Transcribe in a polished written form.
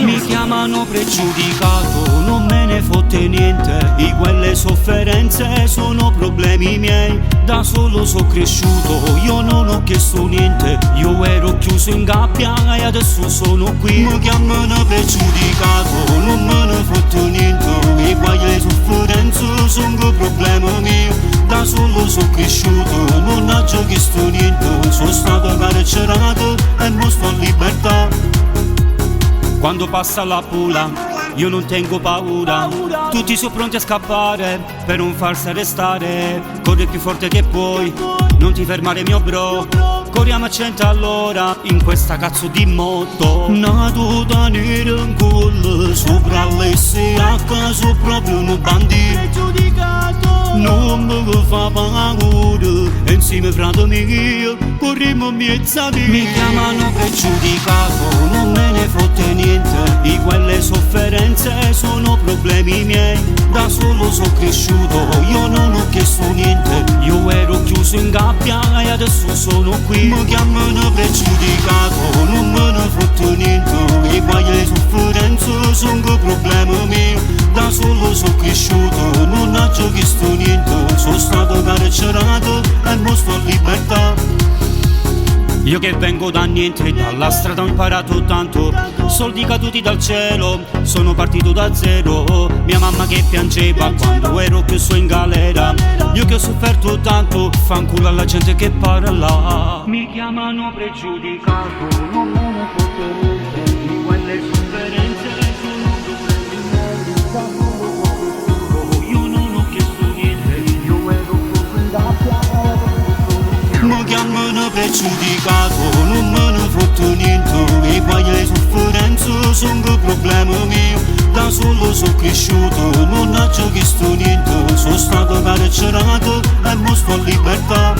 Mi chiamano pregiudicato, non me ne fotte niente. Di quelle sofferenze sono problemi miei. Da solo sono cresciuto, io non ho chiesto niente. Io ero chiuso in gabbia e adesso sono qui. Mi chiamano pregiudicato, non me ne fotte niente. Di quelle sofferenze sono problemi miei. Da solo sono cresciuto, non ho chiesto niente. Sono stato carcerato e non sto in libertà. Quando passa la pula, io non tengo paura. Tutti sono pronti a scappare per non farsi arrestare. Corri più forte che puoi, non ti fermare mio bro. Corriamo a 100 all'ora in questa cazzo di moto. Nato da nero in gol, sopra l'SH, so proprio un bandito. Non mi fa paura, insieme frate mio, corriamo miezzati. Mi chiamano pregiudicato, non me ne fotte niente. Di quelle sofferenze sono problemi miei. Da solo sono cresciuto, io non ho chiesto niente. Io ero chiuso in gabbia e adesso sono qui. Mi chiamano pregiudicato, non me ne fotte niente. Di quelle sofferenze sono problemi miei. Da solo sono cresciuto, non ho chiesto niente. Sono stato carcerato e non sto in libertà. Io che vengo da niente, dalla strada ho imparato tanto. Soldi caduti dal cielo, sono partito da zero. Mia mamma che piangeva quando ero chiuso in galera. Io che ho sofferto tanto, fanculo alla gente che parla. Mi chiamano pregiudicato, non me ne fotte niente. Di quelle sofferenze sono problemi miei. Da solo sono cresciuto, io non ho chiesto niente. Io ero chiuso in gabbia. Mi chiamano pregiudicato, non me ne fotte niente. E quelle sofferenze sono problemi miei. Da solo sono cresciuto, non ho chiesto niente. Sono stato carcerato e non sto in libertà.